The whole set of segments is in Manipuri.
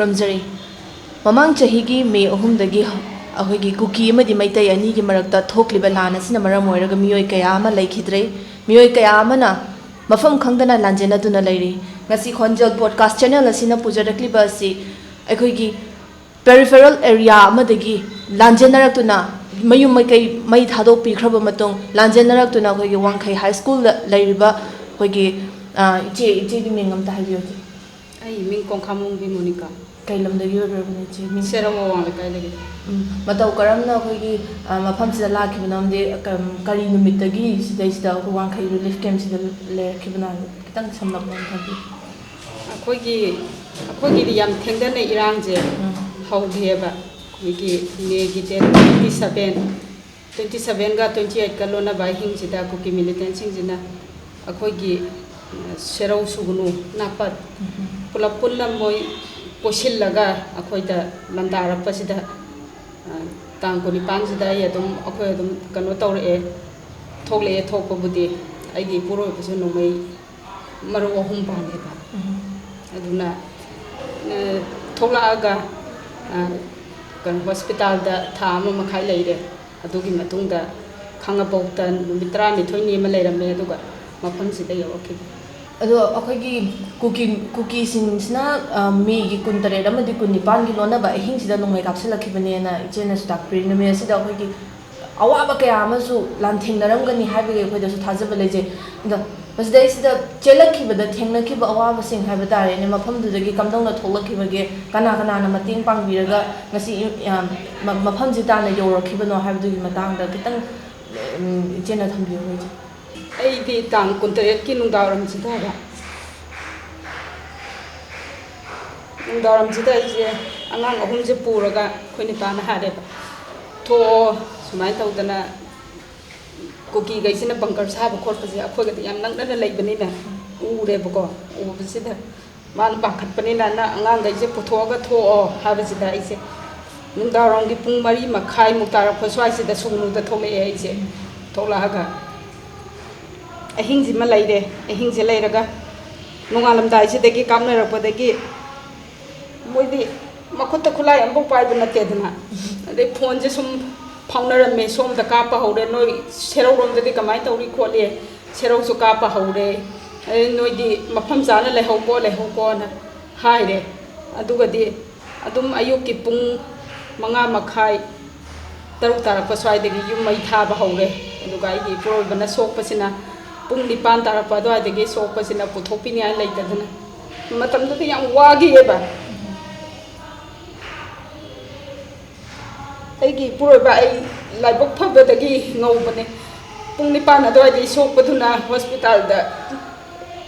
ꯈꯨꯔꯨꯝꯖꯔꯤ ꯃꯃꯥꯡ ꯆꯍꯤꯒꯤ ꯃꯦ 3ꯗꯒꯤ ꯑꯩꯈꯣꯏꯒꯤ ꯀꯨꯀꯤ ꯑꯃꯗꯤ ꯃꯩꯇꯩ ꯑꯅꯤꯒꯤ ꯃꯔꯛꯇ ꯊꯣꯛꯂꯤꯕ ꯂꯥꯟ ꯑꯁꯤꯅ ꯃꯔꯝ ꯑꯣꯏꯔꯒ ꯃꯤꯑꯣꯏ ꯀꯌꯥ ꯑꯃ ꯂꯩꯈꯤꯗ꯭ꯔꯦ ꯃꯤꯑꯣꯏ ꯀꯌꯥ ꯑꯃꯅ ꯃꯐꯝ ꯈꯪꯗꯅ ꯂꯥꯟꯖꯦꯟꯅꯗꯨꯅ ꯂꯩꯔꯤ ꯉꯁꯤ ꯈꯣꯟꯖꯦꯜ ꯄꯣꯗꯀꯥꯁ ꯆꯦꯅꯦꯜ ꯑꯁꯤꯅ ꯄꯨꯖꯔꯛꯂꯤꯕ ꯑꯁꯤ ꯑꯩꯈꯣꯏꯒꯤ ꯄꯦꯔꯤꯐꯦꯔꯦꯜ ꯑꯦꯔꯤꯌꯥ ꯑꯃꯗꯒꯤ ꯂꯥꯟꯖꯦꯟꯅꯔꯛꯇꯨꯅ ꯃꯌꯨꯝ ꯃꯀꯩ ꯃꯩ ꯊꯥꯗꯣꯛꯄꯤꯈ꯭ꯔꯕ ꯃꯇꯨꯡ ꯂꯥꯟꯖꯦꯟꯅꯔꯛꯇꯨꯅ ꯑꯩꯈꯣꯏꯒꯤ ꯋꯥꯡꯈꯩ ꯍꯥꯏ ꯁ꯭ꯀꯨꯜꯗ ꯂꯩꯔꯤꯕ ꯑꯩꯈꯣꯏꯒꯤ ꯏꯆꯦꯒꯤ ꯃꯤꯡ ꯑꯝꯇ ꯍꯥꯏꯕꯤꯌꯨ ꯑꯩ ꯃꯤꯡ ꯀꯣꯡꯈꯥꯃꯣꯡꯕꯤ ꯃꯣꯅꯤꯀꯥ ꯀꯩ ꯂꯝꯗꯒꯤ ꯑꯣꯏꯕꯤꯔꯕꯅꯣ ꯏꯆꯦ ꯃꯤꯡ ꯁꯦꯔꯧ ꯑꯋꯥꯡ ꯂꯩꯀꯥꯏꯗꯒꯤ ꯃꯇꯧ ꯀꯔꯝꯅ ꯑꯩꯈꯣꯏꯒꯤ ꯃꯐꯝꯁꯤꯗ ꯂꯥꯛꯈꯤꯕꯅꯣ ꯑꯃꯗꯤ ꯀꯔꯤ ꯅꯨꯃꯤꯠꯇꯒꯤ ꯁꯤꯗꯩꯁꯤꯗ ꯑꯩꯈꯣꯏ ꯋꯥꯡꯈꯩ ꯔꯤꯂꯤꯐ ꯀꯦꯝꯞꯁꯤꯗ ꯂꯩꯔꯛꯈꯤꯕꯅꯣ ꯈꯤꯇꯪ ꯁꯝꯂꯞꯅ ꯊꯝꯕꯤꯌꯨ ꯑꯩꯈꯣꯏꯒꯤꯗꯤ ꯌꯥꯝ ꯊꯦꯡꯗꯅ ꯏꯔꯥꯡꯁꯦ ꯍꯧꯈꯤꯑꯕ ꯑꯩꯈꯣꯏꯒꯤ ꯃꯦꯒꯤ ꯗꯦꯠ 27ꯒ 28ꯒ ꯂꯣꯟꯅꯕ ꯑꯍꯤꯡꯁꯤꯗ ꯀꯨꯀꯤ ꯃꯤꯂꯤꯇꯦꯟꯁꯤꯡꯁꯤꯅ ꯑꯩꯈꯣꯏꯒꯤ ꯁꯦꯔꯧ ꯁꯨꯒꯨꯅꯨ ꯅꯥꯄꯠ ꯄꯨꯂꯞ ꯄꯨꯟꯅ ꯃꯣꯏ ꯀꯣꯏꯁꯤꯜꯂꯒ ꯑꯩꯈꯣꯏꯗ ꯂꯟꯗꯥꯔꯛꯄꯁꯤꯗ ꯇꯥꯡ 19ꯁꯤꯗ ꯑꯩꯈꯣꯏ ꯑꯗꯨꯝ ꯀꯩꯅꯣ ꯇꯧꯔꯛꯑꯦ ꯊꯣꯛꯂꯛꯑꯦ ꯊꯣꯛꯄꯕꯨꯗꯤ ꯑꯩꯒꯤ ꯏꯄꯨꯔꯣꯏꯕꯁꯨ ꯅꯣꯡꯃꯩ ꯃꯔꯨ 3 ꯄꯥꯜꯂꯦꯕ ꯑꯗꯨꯅ ꯊꯣꯛꯂꯛꯑꯒ ꯍꯣꯁꯄꯤꯇꯥꯜꯗ ꯊꯥ 1 ꯃꯈꯥꯏ ꯂꯩꯔꯦ ꯑꯗꯨꯒꯤ ꯃꯇꯨꯡꯗ ꯈꯥꯡꯉꯕꯣꯛꯇ ꯅꯨꯃꯤꯠ 12ꯅꯤ ꯑꯃ ꯂꯩꯔꯝꯃꯦ ꯑꯗꯨꯒ ꯃꯐꯝꯁꯤꯗ ꯌꯧꯔꯛꯈꯤꯕ ꯑꯗꯣ ꯑꯩꯈꯣꯏꯒꯤ ꯀꯨꯀꯤꯁꯤꯡꯁꯤꯅ ꯃꯦꯒꯤ 13 ꯑꯃꯗꯤ 19ꯒꯤ ꯂꯣꯟꯅꯕ ꯑꯍꯤꯡꯁꯤꯗ ꯅꯣꯡꯃꯩ ꯀꯥꯞꯁꯤꯜꯂꯛꯈꯤꯕꯅꯦꯅ ꯏꯆꯦꯅꯁꯨ ꯇꯥꯛꯄꯤꯔꯤ ꯅꯨꯃꯤꯠ ꯑꯁꯤꯗ ꯑꯩꯈꯣꯏꯒꯤ ꯑꯋꯥꯕ ꯀꯌꯥ ꯑꯃꯁꯨ ꯂꯥꯟꯊꯦꯡꯅꯔꯝꯒꯅꯤ ꯍꯥꯏꯕꯒꯤ ꯑꯩꯈꯣꯏꯗꯁꯨ ꯊꯥꯖꯕ ꯂꯩꯖꯩ ꯑꯗꯣ ꯃꯁꯤꯗꯩꯁꯤꯗ ꯆꯦꯜꯂꯛꯈꯤꯕꯗ ꯊꯦꯡꯅꯈꯤꯕ ꯑꯋꯥꯕꯁꯤꯡ ꯍꯥꯏꯕ ꯇꯥꯔꯦꯅꯦ ꯃꯐꯝꯗꯨꯗꯒꯤ ꯀꯝꯗꯧꯅ ꯊꯣꯛꯂꯛꯈꯤꯕꯒꯦ ꯀꯅꯥꯅ ꯃꯇꯦꯡ ꯄꯥꯡꯕꯤꯔꯒ ꯉꯁꯤ ꯃꯐꯝꯁꯤ ꯇꯥꯅ ꯌꯧꯔꯛꯈꯤꯕꯅꯣ ꯍꯥꯏꯕꯗꯨꯒꯤ ꯃꯇꯥꯡꯗ ꯈꯤꯇꯪ ꯏꯆꯦꯅ ꯊꯝꯕꯤꯌꯨ ꯏꯆꯦ ꯑꯩꯗꯤ ꯇꯥꯡ 28ꯀꯤ ꯅꯨꯡꯗꯥꯡꯋꯥꯏꯔꯝꯁꯤꯗ ꯑꯩꯁꯦ ꯑꯉꯥꯡ 3ꯁꯦ ꯄꯨꯔꯒ ꯑꯩꯈꯣꯏ ꯅꯤꯄꯥꯅ ꯍꯥꯏꯔꯦꯕ ꯊꯣꯛꯑꯣ ꯁꯨꯃꯥꯏꯅ ꯇꯧꯗꯅ ꯀꯨꯀꯤꯈꯩꯁꯤꯅ ꯕꯪꯀꯔ ꯁꯥꯕ ꯈꯣꯠꯄꯁꯦ ꯑꯩꯈꯣꯏꯒꯗꯤ ꯌꯥꯝ ꯅꯛꯅꯅ ꯂꯩꯕꯅꯤꯅ ꯎꯔꯦꯕꯀꯣ ꯎꯕꯁꯤꯗ ꯃꯥꯅ ꯄꯥꯈꯠꯄꯅꯤꯅ ꯑꯉꯥꯡꯈꯩꯁꯦ ꯄꯨꯊꯣꯛꯑꯒ ꯊꯣꯛꯑꯣ ꯍꯥꯏꯕꯁꯤꯗ ꯑꯩꯁꯦ ꯅꯨꯡꯗꯥꯡꯋꯥꯏꯔꯝꯒꯤ ꯄꯨꯡ 4:30 ꯇꯥꯔꯛꯄ ꯁ꯭ꯋꯥꯏꯁꯤꯗ ꯁꯨꯒꯨꯅꯨꯗ ꯊꯣꯛꯂꯛꯑꯦ ꯑꯩꯁꯦ ꯊꯣꯛꯂꯛꯑꯒ ꯑꯍꯤꯡꯁꯤꯃ ꯂꯩꯔꯦ ꯑꯍꯤꯡꯁꯦ ꯂꯩꯔꯒ ꯅꯣꯡꯉꯥꯜꯂꯝꯗꯥꯏꯁꯤꯗꯒꯤ ꯀꯥꯞꯅꯔꯛꯄꯗꯒꯤ ꯃꯣꯏꯗꯤ ꯃꯈꯨꯠꯇ ꯈꯨꯠꯂꯥꯏ ꯑꯃꯐꯥꯎ ꯄꯥꯏꯕ ꯅꯠꯇꯦꯗꯅ ꯑꯗꯩ ꯐꯣꯟꯁꯦ ꯁꯨꯝ ꯐꯥꯎꯅꯔꯝꯃꯦ ꯁꯣꯝꯗ ꯀꯥꯞꯄ ꯍꯧꯔꯦ ꯅꯣꯏ ꯁꯦꯔꯧꯔꯣꯝꯗꯗꯤ ꯀꯃꯥꯏꯅ ꯇꯧꯔꯤ ꯈꯣꯠꯂꯤ ꯁꯦꯔꯧꯁꯨ ꯀꯥꯞꯄ ꯍꯧꯔꯦ ꯑꯗꯩ ꯅꯣꯏꯗꯤ ꯃꯐꯝ ꯆꯥꯅ ꯂꯩꯍꯧꯀꯣꯅ ꯍꯥꯏꯔꯦ ꯑꯗꯨꯒꯗꯤ ꯑꯗꯨꯝ ꯑꯌꯨꯛꯀꯤ ꯄꯨꯡ 5:30 6 ꯇꯥꯔꯛꯄ ꯁ꯭ꯋꯥꯏꯗꯒꯤ ꯌꯨꯝ ꯃꯩ ꯊꯥꯕ ꯍꯧꯔꯦ ꯑꯗꯨꯒ ꯑꯩꯒꯤ ꯏꯄꯨꯔꯣꯏꯕꯅ ꯁꯣꯛꯄꯁꯤꯅ ꯄꯨꯡ 9 ꯇꯥꯔꯛꯄ ꯑꯗꯨꯋꯥꯏꯗꯒꯤ ꯁꯣꯛꯄꯁꯤꯅ ꯄꯨꯊꯣꯛꯄꯤꯅꯤꯡꯉꯥꯏ ꯂꯩꯇꯗꯅ ꯃꯇꯝꯗꯨꯗ ꯌꯥꯝ ꯋꯥꯈꯤꯑꯕ ꯑꯩꯒꯤ ꯏꯄꯨꯔꯣꯏꯕ ꯑꯩ ꯂꯥꯏꯕꯛ ꯐꯕꯗꯒꯤ ꯉꯧꯕꯅꯦ ꯄꯨꯡ 9 ꯑꯗꯨꯋꯥꯏꯗꯒꯤ ꯁꯣꯛꯄꯗꯨꯅ ꯍꯣꯁꯄꯤꯇꯥꯜꯗ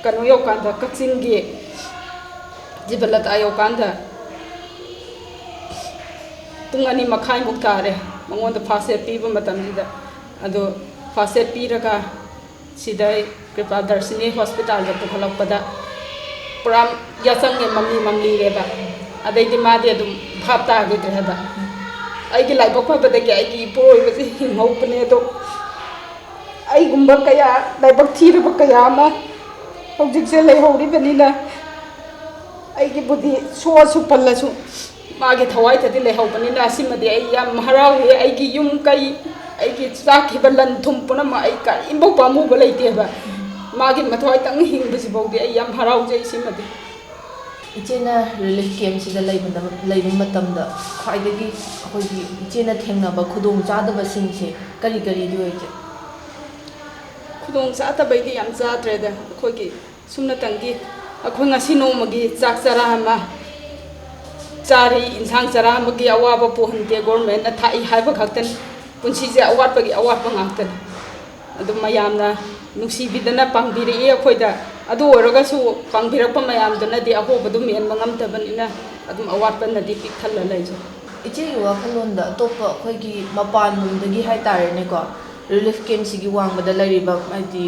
ꯀꯩꯅꯣ ꯌꯧꯀꯥꯟꯗ ꯀꯛꯆꯤꯡꯒꯤ ꯖꯤꯕꯂꯇꯥ ꯌꯧꯀꯥꯟꯗ ꯄꯨꯡ 2:30 ꯇꯥꯔꯦ ꯃꯉꯣꯟꯗ ꯐꯥꯔꯁ ꯑꯦꯗ ꯄꯤꯕ ꯃꯇꯝꯁꯤꯗ ꯑꯗꯣ ꯐꯥꯔꯁ ꯑꯦꯗ ꯄꯤꯔꯒ ꯁꯤꯗ ꯀ꯭ꯔꯤꯄꯥꯗꯔꯁꯤꯅꯤ ꯍꯣꯁꯄꯤꯇꯥꯜꯗ ꯄꯨꯈꯠꯂꯛꯄꯗ ꯄꯨꯔꯥ ꯌꯥꯆꯪꯉꯦ ꯃꯝꯂꯤꯔꯦꯕ ꯑꯗꯩꯗꯤ ꯃꯥꯗꯤ ꯑꯗꯨꯝ ꯚꯥꯞ ꯇꯥꯈꯤꯗ꯭ꯔꯦ ꯍꯥꯏꯕ ꯑꯩꯒꯤ ꯂꯥꯏꯕꯛ ꯐꯕꯗꯒꯤ ꯑꯩꯒꯤ ꯏꯄꯨꯔꯣꯏꯕꯁꯦ ꯍꯤꯡꯍꯧꯕꯅꯦ ꯑꯗꯣ ꯑꯩꯒꯨꯝꯕ ꯀꯌꯥ ꯂꯥꯏꯕꯛ ꯊꯤꯔꯕ ꯀꯌꯥ ꯑꯃ ꯍꯧꯖꯤꯛꯁꯦ ꯂꯩꯍꯧꯔꯤꯕꯅꯤꯅ ꯑꯩꯒꯤꯕꯨꯗꯤ ꯁꯣꯛꯑꯁꯨ ꯄꯜꯂꯁꯨ ꯃꯥꯒꯤ ꯊꯋꯥꯏꯗꯗꯤ ꯂꯩꯍꯧꯕꯅꯤꯅ ꯑꯁꯤꯃꯗꯤ ꯑꯩ ꯌꯥꯝ ꯍꯔꯥꯎꯏ ꯑꯩꯒꯤ ꯌꯨꯝ ꯀꯩ ꯑꯩꯒꯤ ꯆꯥꯈꯤꯕ ꯂꯟ ꯊꯨꯝ ꯄꯨꯝꯅꯃꯛ ꯑꯩ ꯀꯔꯤꯝꯐꯥꯎ ꯄꯥꯝꯃꯨꯕ ꯂꯩꯇꯦꯕ ꯃꯥꯒꯤ ꯃꯊꯋꯥꯏꯇꯪ ꯍꯤꯡꯕꯁꯤꯐꯥꯎꯗꯤ ꯑꯩ ꯌꯥꯝ ꯍꯔꯥꯎꯖꯩ ꯁꯤꯃꯗꯤ ꯏꯆꯦꯅ ꯔꯤꯂꯤꯐ ꯀꯦꯝꯞꯁꯤꯗ ꯂꯩꯕ ꯃꯇꯝꯗ ꯈ꯭ꯋꯥꯏꯗꯒꯤ ꯑꯩꯈꯣꯏꯒꯤ ꯏꯆꯦꯅ ꯊꯦꯡꯅꯕ ꯈꯨꯗꯣꯡꯆꯥꯗꯕꯁꯤꯡꯁꯦ ꯀꯔꯤꯗꯤ ꯑꯣꯏꯒꯦ ꯈꯨꯗꯣꯡ ꯆꯥꯗꯕꯩꯗꯤ ꯌꯥꯝ ꯆꯥꯗ꯭ꯔꯦꯗ ꯑꯩꯈꯣꯏꯒꯤ ꯁꯨꯝꯅꯇꯪꯒꯤ ꯑꯩꯈꯣꯏ ꯉꯁꯤ ꯅꯣꯡꯃꯒꯤ ꯆꯥꯛ ꯆꯔꯥ ꯑꯃ ꯆꯥꯔꯤ ꯏꯟꯁꯥꯡ ꯆꯔꯥ ꯑꯃꯒꯤ ꯑꯋꯥꯕ ꯄꯣꯛꯍꯟꯗꯦ ꯒꯣꯔꯃꯦꯟꯅ ꯊꯥꯛꯏ ꯍꯥꯏꯕ ꯈꯛꯇꯅꯤ ꯄꯨꯟꯁꯤꯁꯦ ꯑꯋꯥꯠꯄꯒꯤ ꯑꯋꯥꯠꯄ ꯉꯥꯛꯇꯅꯤ ꯑꯗꯨꯝ ꯃꯌꯥꯝꯅ ꯅꯨꯡꯁꯤꯕꯤꯗꯅ ꯄꯥꯡꯕꯤꯔꯛꯏ ꯑꯩꯈꯣꯏꯗ ꯑꯗꯨ ꯑꯣꯏꯔꯒꯁꯨ ꯄꯥꯡꯕꯤꯔꯛꯄ ꯃꯌꯥꯝꯗꯨꯅꯗꯤ ꯑꯍꯣꯕꯗꯨ ꯃꯦꯟꯕ ꯉꯝꯗꯕꯅꯤꯅ ꯑꯗꯨꯝ ꯑꯋꯥꯠꯄꯅꯗꯤ ꯄꯤꯛ ꯊꯜꯂ ꯂꯩꯖꯩ ꯏꯆꯦꯒꯤ ꯋꯥꯈꯜꯂꯣꯟꯗ ꯑꯇꯣꯞꯄ ꯑꯩꯈꯣꯏꯒꯤ ꯃꯄꯥꯟꯂꯣꯝꯗꯒꯤ ꯍꯥꯏꯇꯥꯔꯦꯅꯦꯀꯣ ꯔꯤꯂꯤꯐ ꯀꯦꯝꯞꯁꯤꯒꯤ ꯋꯥꯡꯃꯗ ꯂꯩꯔꯤꯕ ꯍꯥꯏꯗꯤ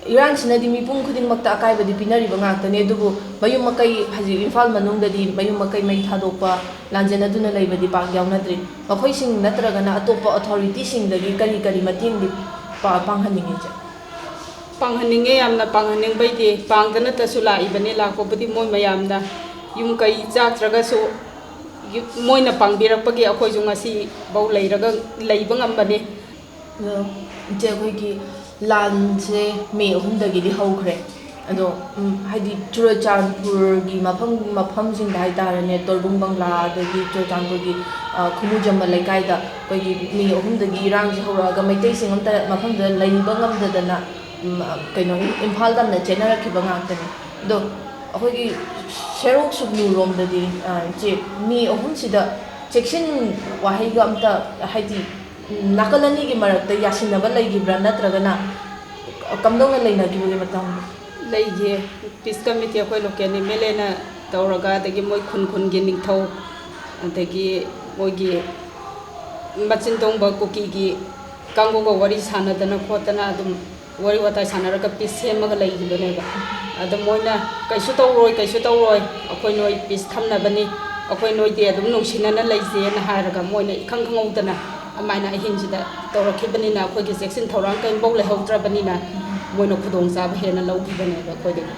ꯏꯔꯥꯡꯁꯤꯅꯗꯤ ꯃꯤꯄꯨꯝ ꯈꯨꯗꯤꯡꯃꯛꯇ ꯑꯀꯥꯏꯕꯗꯤ ꯄꯤꯅꯔꯤꯕ ꯉꯥꯛꯇꯅꯤ ꯑꯗꯨꯕꯨ ꯃꯌꯨꯝ ꯃꯀꯩ ꯍꯧꯖꯤꯛ ꯏꯝꯐꯥꯜ ꯃꯅꯨꯡꯗꯗꯤ ꯃꯌꯨꯝ ꯃꯀꯩ ꯃꯩ ꯊꯥꯗꯣꯛꯄ ꯂꯥꯟꯖꯦꯟꯅꯗꯨꯅ ꯂꯩꯕꯗꯤ ꯄꯥꯛ ꯌꯥꯎꯅꯗ꯭ꯔꯤ ꯃꯈꯣꯏꯁꯤꯡ ꯅꯠꯇ꯭ꯔꯒꯅ ꯑꯇꯣꯞꯄ ꯑꯣꯊꯣꯔꯤꯇꯤꯁꯤꯡꯗꯒꯤ ꯀꯔꯤ ꯃꯇꯦꯡꯗꯤ ꯄꯥꯡꯍꯟꯅꯤꯡꯉꯤ ꯏꯆꯦ ꯄꯥꯡꯍꯟꯅꯤꯡꯉꯦ ꯌꯥꯝꯅ ꯄꯥꯡꯍꯟꯅꯤꯡꯕꯩꯗꯤ ꯄꯥꯡꯗꯅꯇꯁꯨ ꯂꯥꯛꯏꯕꯅꯤ ꯂꯥꯛꯄꯕꯨꯗꯤ ꯃꯣꯏ ꯃꯌꯥꯝꯅ ꯌꯨꯝ ꯀꯩ ꯆꯥꯛꯇ꯭ꯔꯒꯁꯨ ꯃꯣꯏꯅ ꯄꯥꯡꯕꯤꯔꯛꯄꯒꯤ ꯑꯩꯈꯣꯏꯁꯨ ꯉꯁꯤꯐꯥꯎ ꯂꯩꯕ ꯉꯝꯕꯅꯤ ꯏꯆꯦ ꯑꯩꯈꯣꯏꯒꯤ ꯂꯥꯟꯁꯦ ꯃꯦ 3ꯗꯒꯤꯗꯤ ꯍꯧꯈ꯭ꯔꯦ ꯑꯗꯣ ꯍꯥꯏꯗꯤ ꯆꯨꯔꯆꯥꯟꯄꯨꯔꯒꯤ ꯃꯐꯝꯁꯤꯡꯗ ꯍꯥꯏꯇꯥꯔꯦꯅꯦ ꯇꯣꯔꯕꯨꯡ ꯕꯪꯒ꯭ꯂꯥ ꯑꯗꯒꯤ ꯆꯨꯔꯆꯥꯟꯄꯨꯔꯒꯤ ꯈꯨꯃꯨꯖꯝꯕ ꯂꯩꯀꯥꯏꯗ ꯑꯩꯈꯣꯏꯒꯤ ꯃꯦ 3ꯗꯒꯤ ꯏꯔꯥꯡꯁꯦ ꯍꯧꯔꯛꯑꯒ ꯃꯩꯇꯩꯁꯤꯡ ꯑꯝꯇ ꯃꯐꯝꯗꯨꯗ ꯂꯩꯕ ꯉꯝꯗꯗꯅ ꯀꯩꯅꯣ ꯏꯝꯐꯥꯜ ꯇꯝꯅ ꯆꯦꯟꯅꯔꯛꯈꯤꯕ ꯉꯥꯛꯇꯅꯤ ꯑꯗꯣ ꯑꯩꯈꯣꯏꯒꯤ ꯁꯦꯔꯣꯛ ꯁꯨꯒꯅꯨꯔꯣꯝꯗꯗꯤ ꯏꯆꯦ ꯃꯦ 3ꯁꯤꯗ ꯆꯦꯛꯁꯤꯟ ꯋꯥꯍꯩꯒ ꯑꯝꯇ ꯍꯥꯏꯗꯤ ꯅꯥꯀꯜ ꯑꯅꯤꯒꯤ ꯃꯔꯛꯇ ꯌꯥꯁꯤꯟꯅꯕ ꯂꯩꯈꯤꯕ꯭ꯔꯥ ꯅꯠꯇ꯭ꯔꯒꯅ ꯀꯝꯗꯧꯅ ꯂꯩꯅꯈꯤꯕꯒꯤ ꯃꯇꯥꯡꯗ ꯂꯩꯒꯦ ꯄꯤꯁ ꯀꯃꯤꯇꯤ ꯑꯩꯈꯣꯏ ꯂꯣꯀꯦꯜ MLA ꯇꯧꯔꯒ ꯑꯗꯒꯤ ꯃꯣꯏ ꯈꯨꯟꯒꯤ ꯅꯤꯡꯊꯧ ꯑꯗꯒꯤ ꯃꯣꯏꯒꯤ ꯃꯆꯤꯟ ꯇꯣꯡꯕ ꯀꯨꯀꯤꯒꯤ ꯀꯥꯡꯕꯨꯒ ꯋꯥꯔꯤ ꯁꯥꯟꯅꯗꯅ ꯈꯣꯠꯇꯅ ꯑꯗꯨꯝ ꯋꯥꯔꯤ ꯋꯥꯇꯥꯏ ꯁꯥꯟꯅꯔꯒ ꯄꯤꯁ ꯁꯦꯝꯃꯒ ꯂꯩꯈꯤꯕꯅꯦꯕ ꯑꯗ ꯃꯣꯏꯅ ꯀꯩꯁꯨ ꯇꯧꯔꯣꯏ ꯑꯩꯈꯣꯏ ꯅꯣꯏ ꯄꯤꯁ ꯊꯝꯅꯕꯅꯤ ꯑꯩꯈꯣꯏ ꯅꯣꯏꯗꯤ ꯑꯗꯨꯝ ꯅꯨꯡꯁꯤꯅꯅ ꯂꯩꯖꯦꯅ ꯍꯥꯏꯔꯒ ꯃꯣꯏꯅ ꯏꯈꯪ ꯈꯪꯍꯧꯗꯅ ꯑꯗꯨꯃꯥꯏꯅ ꯑꯍꯤꯡꯁꯤꯗ ꯇꯧꯔꯛꯈꯤꯕꯅꯤꯅ ꯑꯩꯈꯣꯏꯒꯤ ꯆꯦꯛꯁꯤꯟ ꯊꯧꯔꯥꯡ ꯀꯔꯤꯐꯥꯎ ꯂꯩꯍꯧꯗ꯭ꯔꯕꯅꯤꯅ ꯃꯣꯏꯅ ꯈꯨꯗꯣꯡꯆꯥꯕ ꯍꯦꯟꯅ ꯂꯧꯈꯤꯕꯅꯦꯕ ꯑꯩꯈꯣꯏꯗꯒꯤ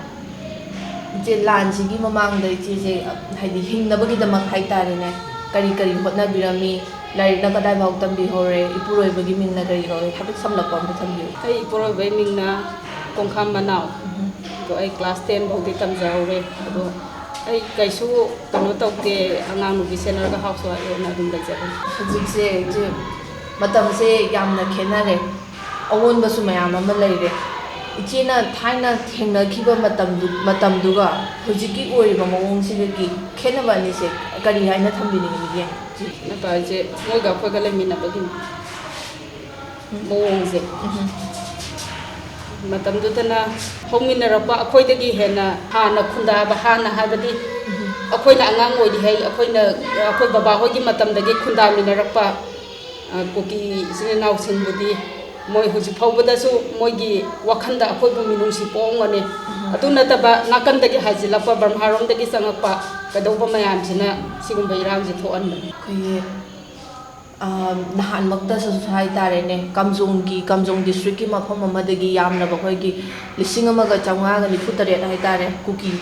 ꯏꯆꯦ ꯂꯥꯟꯁꯤꯒꯤ ꯃꯃꯥꯡꯗ ꯏꯆꯦꯁꯦ ꯍꯥꯏꯗꯤ ꯍꯤꯡꯅꯕꯒꯤꯗꯃꯛ ꯍꯥꯏꯇꯥꯔꯦꯅꯦ ꯀꯔꯤ ꯍꯣꯠꯅꯕꯤꯔꯝꯃꯤ ꯂꯥꯏꯔꯤꯛꯅ ꯀꯗꯥꯏꯐꯥꯎ ꯇꯝꯕꯤꯍꯧꯔꯦ ꯏꯄꯨꯔꯣꯏꯕꯒꯤ ꯃꯤꯡꯅ ꯀꯔꯤ ꯀꯧꯋꯦ ꯍꯥꯏꯐꯦꯠ ꯁꯝꯂꯞꯄ ꯑꯝꯇ ꯊꯝꯕꯤꯌꯨ ꯑꯩ ꯏꯄꯨꯔꯣꯏꯕꯒꯤ ꯃꯤꯡꯅ ꯀꯣꯡꯈꯥꯝ ꯃꯅꯥꯎ ꯑꯗꯣ ꯑꯩ ꯀ꯭ꯂꯥꯁ 10 ꯐꯥꯎꯗꯤ ꯇꯝꯖꯍꯧꯔꯦ ꯑꯗꯣ ꯑꯩ ꯀꯩꯁꯨ ꯀꯩꯅꯣ ꯇꯧꯗꯦ ꯑꯉꯥꯡ ꯅꯨꯄꯤ ꯁꯦꯟꯅꯔꯒ ꯍꯥꯎꯁ ꯋꯥꯏꯐ ꯑꯣꯏꯅ ꯑꯗꯨꯝ ꯂꯩꯖꯕꯅꯤ ꯍꯧꯖꯤꯛꯁꯦ ꯏꯆꯦ ꯃꯇꯝꯁꯦ ꯌꯥꯝꯅ ꯈꯦꯠꯅꯔꯦ ꯑꯑꯣꯟꯕꯁꯨ ꯃꯌꯥꯝ ꯑꯃ ꯂꯩꯔꯦ ꯏꯆꯦꯅ ꯊꯥꯏꯅ ꯊꯦꯡꯅꯈꯤꯕ ꯃꯇꯝꯗꯨꯒ ꯍꯧꯖꯤꯛꯀꯤ ꯑꯣꯏꯔꯤꯕ ꯃꯑꯣꯡꯁꯤꯒꯤ ꯈꯦꯠꯅꯕ ꯑꯅꯤꯁꯦ ꯀꯔꯤ ꯍꯥꯏꯅ ꯊꯝꯕꯤꯅꯤꯡꯉꯤꯒꯦ ꯅꯠꯇ꯭ꯔ ꯍꯥꯏꯁꯦ ꯃꯣꯏꯒ ꯑꯩꯈꯣꯏꯒ ꯂꯩꯃꯤꯟꯅꯕꯒꯤ ꯃꯑꯣꯡꯁꯦ ꯃꯇꯝꯗꯨꯗꯅ ꯍꯧꯃꯤꯟꯅꯔꯛꯄ ꯑꯩꯈꯣꯏꯗꯒꯤ ꯍꯦꯟꯅ ꯍꯥꯟꯅ ꯈꯨꯟꯗꯥꯕ ꯍꯥꯟꯅ ꯍꯥꯏꯕꯗꯤ ꯑꯩꯈꯣꯏꯅ ꯑꯉꯥꯡ ꯑꯣꯏꯔꯤꯉꯩ ꯑꯩꯈꯣꯏ ꯕꯕꯥꯍꯣꯏꯒꯤ ꯃꯇꯝꯗꯒꯤ ꯈꯨꯟꯗꯥꯃꯤꯟꯅꯔꯛꯄ ꯀꯨꯀꯤ ꯏꯆꯤꯜ ꯏꯅꯥꯎꯁꯤꯡꯕꯨꯗꯤ ꯃꯣꯏ ꯍꯧꯖꯤꯛ ꯐꯥꯎꯕꯗꯁꯨ ꯃꯣꯏꯒꯤ ꯋꯥꯈꯟꯗ ꯑꯩꯈꯣꯏꯕꯨ ꯃꯤꯅꯨꯡꯁꯤ ꯄꯣꯛꯑꯝꯒꯅꯤ ꯑꯗꯨ ꯅꯠꯇꯕ ꯅꯥꯀꯟꯗꯒꯤ ꯍꯥꯏꯖꯤꯜꯂꯛꯄ ꯕꯔꯃꯥꯔꯣꯝꯗꯒꯤ ꯆꯪꯉꯛꯄ ꯀꯩꯗꯧꯕ ꯃꯌꯥꯝꯁꯤꯅ ꯁꯤꯒꯨꯝꯕ ꯏꯔꯥꯡꯁꯦ ꯊꯣꯛꯍꯟꯕꯅꯤ ꯑꯩꯈꯣꯏꯒꯤ ꯅꯍꯥꯟꯃꯛꯇꯁꯨ ꯍꯥꯏꯇꯥꯔꯦꯅꯦ ꯀꯥꯝꯖꯣꯡ ꯗꯤꯁꯇ꯭ꯔꯤꯛꯀꯤ ꯃꯐꯝ ꯑꯃꯗꯒꯤ ꯌꯥꯝꯅꯕ ꯑꯩꯈꯣꯏꯒꯤ 1947 ꯍꯥꯏꯇꯥꯔꯦ ꯀꯨꯀꯤ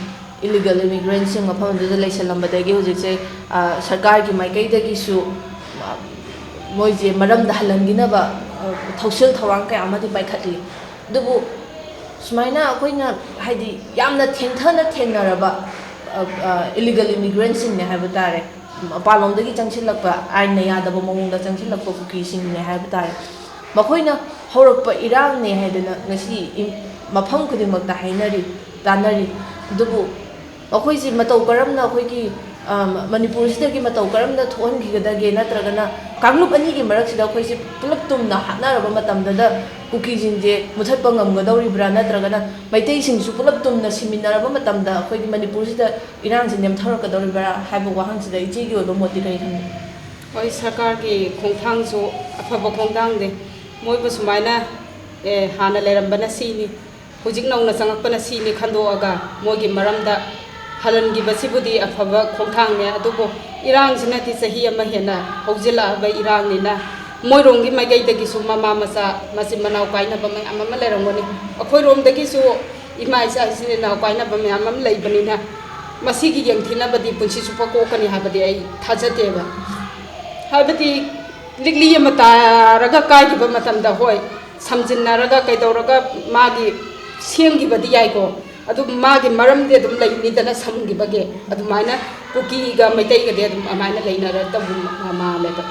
ꯏꯂꯤꯒꯦꯜ ꯏꯃꯤꯒ꯭ꯔꯦꯟꯁꯤꯡ ꯃꯐꯝ ꯑꯗꯨꯗ ꯂꯩꯁꯜꯂꯝꯕꯗꯒꯤ ꯍꯧꯖꯤꯛꯁꯦ ꯁꯔꯀꯥꯔꯒꯤ ꯃꯥꯏꯀꯩꯗꯒꯤꯁꯨ ꯃꯣꯏꯁꯦ ꯃꯔꯝꯗ ꯍꯜꯍꯟꯈꯤꯅꯕ ꯊꯧꯁꯤꯜ ꯊꯧꯔꯥꯡ ꯀꯌా ꯑꯃꯗꯤ ꯄꯥꯏꯈꯠꯂꯤ ꯑꯗꯨꯕꯨ ꯁꯨꯃꯥꯏꯅ ꯑꯩꯈꯣꯏꯅ ꯍꯥꯏꯗꯤ ꯌꯥꯝꯅ ꯊꯦꯡꯊꯅ ꯊꯦꯡꯅꯔꯕ ꯏꯂꯤꯒꯦꯜ ꯏꯃꯤꯒ꯭ꯔꯦꯟꯁꯤꯡꯅꯦ ꯍꯥꯏꯕ ꯇꯥꯔꯦ ꯃꯄꯥꯟꯂꯣꯝꯗꯒꯤ ꯆꯪꯁꯤꯜꯂꯛꯄ ꯑꯥꯏꯟꯅ ꯌꯥꯗꯕ ꯃꯑꯣꯡꯗ ꯆꯪꯁꯤꯜꯂꯛꯄ ꯀꯨꯀꯤꯁꯤꯡꯅꯦ ꯍꯥꯏꯕ ꯇꯥꯔꯦ ꯃꯈꯣꯏꯅ ꯍꯧꯔꯛꯄ ꯏꯔꯥꯡꯅꯦ ꯍꯥꯏꯗꯅ ꯉꯁꯤ ꯃꯐꯝ ꯈꯨꯗꯤꯡꯃꯛꯇ ꯍꯥꯏꯅꯔꯤ ꯇꯥꯟꯅꯔꯤ ꯑꯗꯨꯕꯨ ꯃꯈꯣꯏꯁꯤ ꯃꯇꯧ ꯀꯔꯝꯅ ꯑꯩꯈꯣꯏꯒꯤ ꯃꯅꯤꯄꯨꯔꯁꯤꯗꯒꯤ ꯃꯇꯧ ꯀꯔꯝꯅ ꯊꯣꯛꯍꯟꯈꯤꯒꯗꯒꯦ ꯅꯠꯇ꯭ꯔꯒꯅ ꯀꯥꯡꯂꯨꯞ ꯑꯅꯤꯒꯤ ꯃꯔꯛꯁꯤꯗ ꯑꯩꯈꯣꯏꯁꯤ ꯄꯨꯂꯞ ꯇꯨꯝꯅ ꯍꯥꯠꯅꯔꯕ ꯃꯇꯝꯗꯗ ꯀꯨꯀꯤꯁꯤꯡꯁꯦ ꯃꯨꯊꯠꯄ ꯉꯝꯒꯗꯧꯔꯤꯕ꯭ꯔꯥ ꯅꯠꯇ꯭ꯔꯒꯅ ꯃꯩꯇꯩꯁꯤꯡꯁꯨ ꯄꯨꯂꯞ ꯇꯨꯝꯅ ꯁꯤꯃꯤꯟꯅꯔꯕ ꯃꯇꯝꯗ ꯑꯩꯈꯣꯏꯒꯤ ꯃꯅꯤꯄꯨꯔꯁꯤꯗ ꯏꯔꯥꯡꯁꯤ ꯅꯦꯝꯊꯔꯛꯀꯗꯧꯔꯤꯕ꯭ꯔꯥ ꯍꯥꯏꯕ ꯋꯥꯍꯪꯁꯤꯗ ꯏꯆꯦꯒꯤ ꯑꯣꯏꯕ ꯃꯣꯠꯇꯤ ꯀꯔꯤ ꯊꯝꯕꯤ ꯍꯣꯏ ꯁꯔꯀꯥꯔꯒꯤ ꯈꯣꯡꯊꯥꯡꯁꯨ ꯑꯐꯕ ꯈꯣꯡꯊꯥꯡꯅꯤ ꯃꯣꯏꯕꯨ ꯁꯨꯃꯥꯏꯅ ꯍꯥꯟꯅ ꯂꯩꯔꯝꯕꯅ ꯁꯤꯅꯤ ꯍꯧꯖꯤक ꯅꯧꯅ ꯆꯪꯉꯛꯄꯅ ꯁꯤꯅꯤ ꯈꯟꯗꯣꯛꯑꯒ ꯃꯣꯏꯒꯤ ꯃꯔꯝꯗ ꯍꯜꯍꯟꯈꯤꯕꯁꯤꯕꯨꯗꯤ ꯑꯐꯕ ꯈꯣꯡꯊꯥꯡꯅꯤ ꯑꯗꯨꯕꯨ ꯏꯔꯥꯡꯁꯤꯅꯗꯤ ꯆꯍꯤ ꯑꯃ ꯍꯦꯟꯅ ꯍꯧꯖꯤꯜꯂꯛꯑꯕ ꯏꯔꯥꯡꯅꯤꯅ ꯃꯣꯏꯔꯣꯝꯒꯤ ꯃꯥꯏꯀꯩꯗꯒꯤꯁꯨ ꯃꯃꯥ ꯃꯆꯥ ꯃꯆꯤꯟ ꯃꯅꯥꯎ ꯀꯥꯏꯅꯕ ꯃꯌꯥꯝ ꯑꯃ ꯂꯩꯔꯝꯒꯅꯤ ꯑꯩꯈꯣꯏꯔꯣꯝꯗꯒꯤꯁꯨ ꯏꯃꯥ ꯏꯆꯥ ꯏꯆꯤꯜ ꯏꯅꯥꯎ ꯀꯥꯏꯅꯕ ꯃꯌꯥꯝ ꯑꯃ ꯂꯩꯕꯅꯤꯅ ꯃꯁꯤꯒꯤ ꯌꯦꯡꯊꯤꯅꯕꯗꯤ ꯄꯨꯟꯁꯤ ꯆꯨꯞꯄ ꯀꯣꯛꯀꯅꯤ ꯍꯥꯏꯕꯗꯤ ꯑꯩ ꯊꯥꯖꯗꯦꯕ ꯍꯥꯏꯕꯗꯤ ꯂꯤꯛꯂꯤ ꯑꯃ ꯇꯥꯔꯒ ꯀꯥꯏꯈꯤꯕ ꯃꯇꯝꯗ ꯍꯣꯏ ꯁꯝꯖꯤꯟꯅꯔꯒ ꯀꯩꯗꯧꯔꯒ ꯃꯥꯒꯤ ꯁꯦꯝꯈꯤꯕꯗꯤ ꯌꯥꯏꯀꯣ ꯑꯗꯨꯕꯨ ꯃꯥꯒꯤ ꯃꯔꯝꯗꯤ ꯑꯗꯨꯝ ꯂꯩꯅꯤꯗꯅ ꯁꯝꯈꯤꯕꯒꯤ ꯑꯗꯨꯃꯥꯏꯅ ꯀꯨꯀꯤꯒ ꯃꯩꯇꯩꯒꯗꯤ ꯑꯗꯨꯝ ꯑꯗꯨꯃꯥꯏꯅ ꯂꯩꯅꯔꯗꯕ ꯃꯥꯜꯂꯦꯕ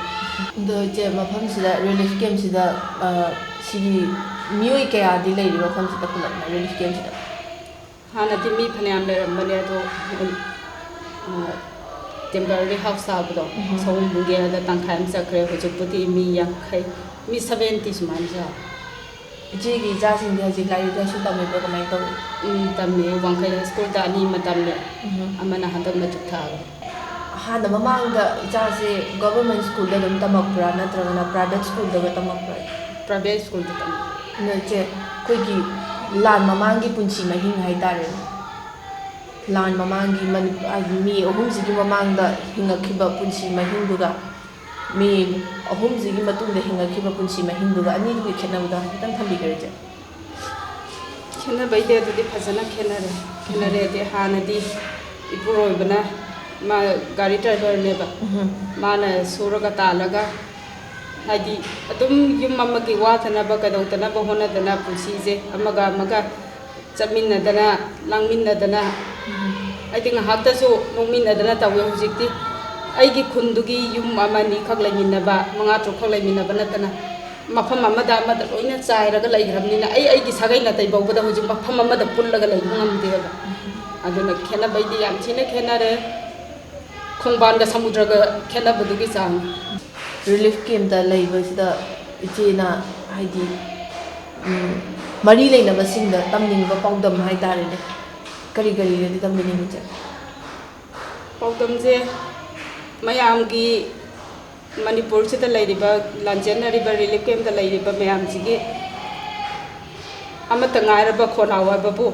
ꯑꯗꯣ ꯏꯆꯦ ꯃꯐꯝꯁꯤꯗ ꯔꯤꯂꯤꯐ ꯀꯦꯝꯞꯁꯤꯗ ꯁꯤꯒꯤ ꯃꯤꯑꯣꯏ ꯀꯌꯥꯗꯤ ꯂꯩꯔꯤ ꯃꯐꯝꯁꯤꯗ ꯄꯨꯂꯞꯅ ꯔꯤꯂꯤꯐ ꯀꯦꯝꯞꯁꯤꯗ ꯍꯥꯟꯅꯗꯤ ꯃꯤ ꯐꯅꯌꯥꯝ ꯂꯩꯔꯝꯕꯅꯦ ꯑꯗꯣ ꯇꯦꯝꯄꯔꯔꯤ ꯍꯥꯎꯁ ꯁꯥꯕꯗꯣ ꯁꯑꯣꯝꯕꯨꯡꯒꯤꯗ ꯇꯪꯈꯥꯏ ꯑꯃ ꯆꯠꯈ꯭ꯔꯦ ꯍꯧꯖꯤꯛꯄꯨꯗꯤ ꯃꯤ 50 ꯃꯤ 70 ꯁꯨꯃꯥꯏꯅ ꯆꯥꯎ ꯏꯆꯦꯒꯤ ꯏꯆꯥꯁꯤꯡꯗꯤ ꯍꯧꯖꯤꯛ ꯂꯥꯏꯔꯤꯛ ꯂꯥꯏꯁꯨ ꯇꯝꯃꯤꯕ꯭ꯔꯥ ꯀꯃꯥꯏꯅ ꯇꯧꯏ ꯇꯝꯃꯤ ꯋꯥꯡꯈꯩ ꯁ꯭ꯀꯨꯜꯗ 2 ꯑꯃ ꯇꯝꯃꯦ ꯑꯃꯅ ꯍꯟꯗꯛ ꯃꯦꯇ꯭ꯔꯤꯛ ꯊꯥꯈ꯭ꯔꯦ ꯍꯥꯟꯅ ꯃꯃꯥꯡꯗ ꯏꯆꯥꯁꯦ ꯒꯚꯔꯟꯃꯦꯟꯠ ꯁ꯭ꯀꯨꯜꯗ ꯑꯗꯨꯝ ꯇꯝꯃꯛꯄ꯭ꯔꯥ ꯅꯠꯇ꯭ꯔꯒꯅ ꯄ꯭ꯔꯥꯏꯚꯦꯠ ꯁ꯭ꯀꯨꯜꯗꯒ ꯇꯝꯃꯛꯄ꯭ꯔꯥ ꯄ꯭ꯔꯥꯏꯚꯦꯠ ꯁ꯭ꯀꯨꯜꯗ ꯇꯝꯃꯦ ꯑꯗꯣ ꯏꯆꯦ ꯑꯩꯈꯣꯏꯒꯤ ꯂꯥꯟ ꯃꯃꯥꯡꯒꯤ ꯄꯨꯟꯁꯤ ꯃꯍꯤꯡ ꯍꯥꯏꯇꯥꯔꯦ ꯂꯥꯟ ꯃꯃꯥꯡꯒꯤ ꯃꯤ 3ꯁꯤꯒꯤ ꯃꯃꯥꯡꯗ ꯍꯤꯡꯉꯛꯈꯤꯕ ꯄꯨꯟꯁꯤ ꯃꯍꯤꯡꯗꯨꯒ ꯃꯤ 3ꯁꯤꯒꯤ ꯃꯇꯨꯡꯗ ꯍꯤꯡꯉꯛꯈꯤꯕ ꯄꯨꯟꯁꯤ ꯃꯍꯤꯡꯗꯨꯒ ꯑꯅꯤꯗꯨꯒꯤ ꯈꯦꯠꯅꯕꯗꯣ ꯈꯤꯇꯪ ꯊꯝꯕꯤꯒꯦꯔꯥ ꯏꯆꯦ ꯈꯦꯠꯅꯕꯩꯗꯤ ꯑꯗꯨꯗꯤ ꯐꯖꯅ ꯈꯦꯠꯅꯔꯦꯗꯤ ꯍꯥꯟꯅꯗꯤ ꯏꯄꯨꯔꯣꯏꯕꯅ ꯃꯥ ꯒꯥꯔꯤ ꯗ꯭ꯔꯥꯏꯚꯔꯅꯦꯕ ꯃꯥꯅ ꯁꯨꯔꯒ ꯇꯥꯜꯂꯒ ꯍꯥꯏꯗꯤ ꯑꯗꯨꯝ ꯌꯨꯝ ꯑꯃꯒꯤ ꯋꯥꯊꯅꯕ ꯀꯩꯗꯧꯗꯅꯕ ꯍꯣꯠꯅꯗꯅ ꯄꯨꯟꯁꯤꯁꯦ ꯑꯃꯒ ꯆꯠꯃꯤꯟꯅꯗꯅ ꯂꯥꯡꯃꯤꯟꯅꯗꯅ ꯍꯥꯏꯗꯤ ꯉꯥꯏꯍꯥꯛꯇꯁꯨ ꯅꯣꯡꯃꯤꯟꯅꯗꯅ ꯇꯧꯋꯦ ꯍꯧꯖꯤꯛꯇꯤ ꯑꯩꯒꯤ ꯈꯨꯟꯗꯨꯒꯤ ꯌꯨꯝ ꯑꯃꯅꯤ ꯈꯛ ꯂꯩꯃꯤꯟꯅꯕ 5-6 ꯈꯛ ꯂꯩꯃꯤꯟꯅꯕ ꯅꯠꯇꯅ ꯃꯐꯝ ꯑꯃꯗ ꯂꯣꯏꯅ ꯆꯥꯏꯔꯒ ꯂꯩꯈ꯭ꯔꯕꯅꯤꯅ ꯑꯩꯒꯤ ꯁꯥꯒꯩ ꯅꯥꯇꯩ ꯐꯥꯎꯕꯗ ꯍꯧꯖꯤꯛ ꯃꯐꯝ ꯑꯃꯗ ꯄꯨꯜꯂꯒ ꯂꯩꯕ ꯉꯝꯗꯦꯕ ꯑꯗꯨꯅ ꯈꯦꯠꯅꯕꯩꯗꯤ ꯌꯥꯝ ꯊꯤꯅ ꯈꯦꯠꯅꯔꯦ ꯈꯣꯡꯕꯥꯟꯒ ꯁꯃꯨꯗ꯭ꯔꯒ ꯈꯦꯠꯅꯕꯗꯨꯒꯤ ꯆꯥꯡ ꯔꯤꯂꯤꯐ ꯀꯦꯝꯞꯇ ꯂꯩꯕꯁꯤꯗ ꯏꯆꯦꯅ ꯍꯥꯏꯗꯤ ꯃꯔꯤ ꯂꯩꯅꯕꯁꯤꯡꯗ ꯇꯝꯅꯤꯡꯕ ꯄꯥꯎꯗꯝ ꯍꯥꯏꯇꯥꯔꯦꯅꯦ ꯀꯔꯤꯒꯗꯤ ꯇꯝꯕꯤꯅꯤꯡꯉꯤ ꯏꯆꯦ ꯄꯥꯎꯗꯝꯁꯦ ꯃꯌꯥꯝꯒꯤ ꯃꯅꯤꯄꯨꯔꯁꯤꯗ ꯂꯩꯔꯤꯕ ꯂꯥꯟꯖꯦꯟꯅꯔꯤꯕ ꯔꯤꯂꯤꯐ ꯀꯦꯝꯞꯇ ꯂꯩꯔꯤꯕ ꯃꯌꯥꯝꯁꯤꯒꯤ ꯑꯃꯠꯇ ꯉꯥꯏꯔꯕ ꯈꯣꯟꯅꯥꯎ ꯍꯥꯏꯕꯕꯨ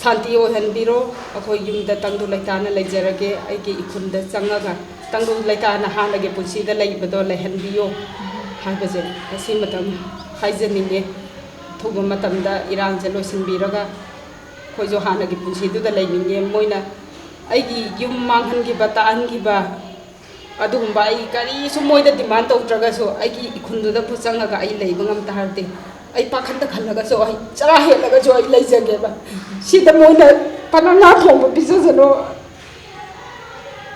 ꯁꯥꯟꯇꯤ ꯑꯣꯏꯍꯟꯕꯤꯔꯣ ꯑꯩꯈꯣꯏ ꯌꯨꯝꯗ ꯇꯪꯗꯨ ꯂꯩꯇꯥꯅ ꯂꯩꯖꯔꯒꯦ ꯑꯩꯒꯤ ꯏꯈꯨꯜꯗ ꯆꯪꯉꯒ ꯇꯪꯗꯨ ꯂꯩꯇꯥꯅ ꯍꯥꯟꯅꯒꯤ ꯄꯨꯟꯁꯤꯗ ꯂꯩꯕꯗꯣ ꯂꯩꯍꯟꯕꯤꯌꯣ ꯍꯥꯏꯕꯁꯦ ꯃꯇꯝ ꯍꯥꯏꯖꯅꯤꯡꯉꯦ ꯑꯊꯨꯕ ꯃꯇꯝꯗ ꯏꯔꯥꯡꯁꯦ ꯂꯣꯏꯁꯤꯟꯕꯤꯔꯒ ꯑꯩꯈꯣꯏꯁꯨ ꯍꯥꯟꯅꯒꯤ ꯄꯨꯟꯁꯤꯗꯨꯗ ꯂꯩꯅꯤꯡꯉꯦ ꯃꯣꯏꯅ ꯑꯩꯒꯤ ꯌꯨꯝ ꯃꯥꯡꯍꯟꯈꯤꯕ ꯇꯥꯍꯟꯈꯤꯕ ꯑꯗꯨꯒꯨꯝꯕ ꯑꯩ ꯀꯔꯤꯁꯨ ꯃꯣꯏꯗ ꯗꯤꯃꯥꯟ ꯇꯧꯗ꯭ꯔꯒꯁꯨ ꯑꯩꯒꯤ ꯏꯈꯨꯜꯗꯨꯗꯕꯨ ꯆꯪꯉꯒ ꯑꯩ ꯂꯩꯕ ꯉꯝ ꯇꯥꯔꯗꯤ ꯑꯩ ꯄꯥꯈꯟꯇ ꯈꯜꯂꯒꯁꯨ ꯑꯩ ꯆꯔꯥ ꯍꯦꯜꯂꯒꯁꯨ ꯑꯩ ꯂꯩꯖꯒꯦꯕ ꯁꯤꯗ ꯃꯣꯏꯅ ꯉꯥ ꯊꯣꯡꯕ ꯄꯤꯖꯁꯅꯨ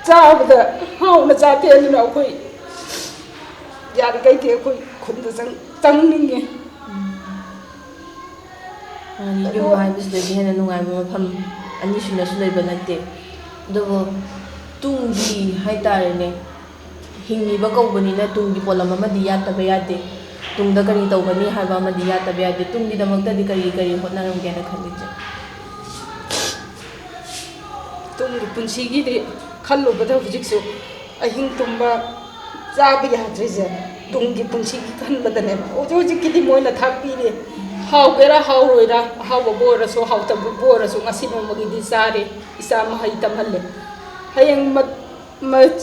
ꯆꯥꯕꯗ ꯍꯥꯎꯅ ꯆꯥꯗꯦ ꯑꯗꯨꯅ ꯑꯩꯈꯣꯏ ꯌꯥꯔꯤꯈꯩꯗꯤ ꯑꯩꯈꯣꯏ ꯈꯨꯟꯗ ꯆꯪꯅꯤꯡꯉꯦ ꯌꯨꯝ ꯍꯥꯏꯕꯁꯤꯗꯒꯤ ꯍꯦꯟꯅ ꯅꯨꯡꯉꯥꯏꯕ ꯃꯐꯝ ꯑꯅꯤꯁꯨꯅꯁꯨ ꯂꯩꯕ ꯅꯠꯇꯦ ꯑꯗꯨꯕꯨ ꯇꯨꯡꯒꯤ ꯍꯥꯏꯇꯥꯔꯦꯅꯦ ꯍꯤꯡꯉꯤꯕ ꯀꯧꯕꯅꯤꯅ ꯇꯨꯡꯒꯤ ꯄꯣꯠꯂꯝ ꯑꯃꯗꯤ ꯌꯥꯠꯇꯕ ꯌꯥꯗꯦ ꯇꯨꯡꯗ ꯀꯔꯤ ꯇꯧꯒꯅꯤ ꯍꯥꯏꯕ ꯑꯃꯗꯤ ꯌꯥꯠꯇꯕ ꯌꯥꯗꯦ ꯇꯨꯡꯒꯤꯗꯃꯛꯇꯗꯤ ꯀꯔꯤ ꯍꯣꯠꯅꯔꯝꯒꯦꯅ ꯈꯜꯂꯤꯁꯦ ꯇꯨꯡꯒꯤ ꯄꯨꯟꯁꯤꯒꯤꯗꯤ ꯈꯜꯂꯨꯕꯗ ꯍꯧꯖꯤꯛꯁꯨ ꯑꯍꯤꯡ ꯇꯨꯝꯕ ꯆꯥꯕ ꯌꯥꯗ꯭ꯔꯤꯁꯦ ꯇꯨꯡꯒꯤ ꯄꯨꯟꯁꯤꯒꯤ ꯈꯟꯕꯗꯅꯦꯕ ꯍꯧꯖꯤꯛꯀꯤꯗꯤ ꯃꯣꯏꯅ ꯊꯥꯛꯄꯤꯔꯤ ꯍꯥꯎꯒꯦꯔꯥ ꯍꯥꯎꯔꯣꯏꯔꯥ ꯑꯍꯥꯎꯕꯕꯨ ꯑꯣꯏꯔꯁꯨ ꯍꯥꯎꯇꯕꯕꯨ ꯑꯣꯏꯔꯁꯨ ꯉꯁꯤ ꯅꯣꯡꯃꯒꯤꯗꯤ ꯆꯥꯔꯦ ꯏꯆꯥ ꯃꯍꯩ ꯇꯝꯍꯜꯂꯦ ꯍꯌꯦꯡ